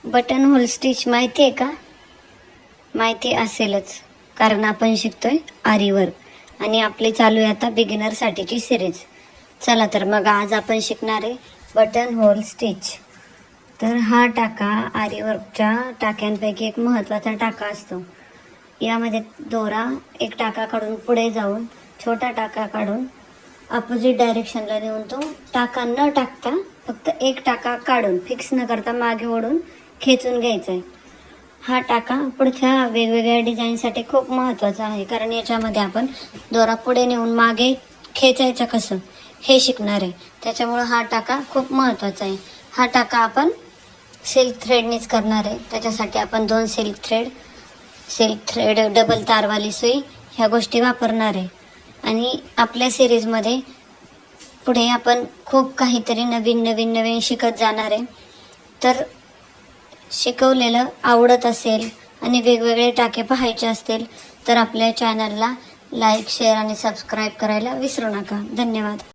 Button hole stitch माहिती आहे का? माहिती असेलच, कारण आपण शिकतोय आरी वर्क आणि आपली चालू आहे आता बिगिनरसाठीची सिरीज. चला तर मग आज आपण शिकणार आहे बटन होल स्टिच. तर हा टाका आरी वर्कच्या टाक्यांपैकी एक महत्त्वाचा टाका असतो. यामध्ये दोरा एक टाका काढून पुढे जाऊन छोटा टाका काढून अपोजिट डायरेक्शनला नेऊन तो टाका न टाकता फक्त एक टाका काढून फिक्स न करता मागे ओढून खेचून घ्यायचा आहे. हा टाका पुढच्या वेगवेगळ्या डिझाईनसाठी खूप महत्त्वाचा आहे, कारण याच्यामध्ये आपण दोरा पुढे नेऊन मागे खेचायचं कसं हे शिकणार आहे. त्याच्यामुळं हा टाका खूप महत्त्वाचा आहे. हा टाका आपण सिल्क थ्रेडनीच करणार आहे. त्याच्यासाठी आपण 2 सिल्क थ्रेड डबल तारवाली सुई ह्या गोष्टी वापरणार आहे. आणि आपल्या सिरीजमध्ये पुढे आपण खूप काहीतरी नवीन शिकत जाणार आहे. तर शिकवलेलं आवडत असेल आणि वेगवेगळे टाके पाहायचे असतील तर आपल्या चॅनलला लाईक, शेअर आणि सबस्क्राईब करायला विसरू नका. धन्यवाद.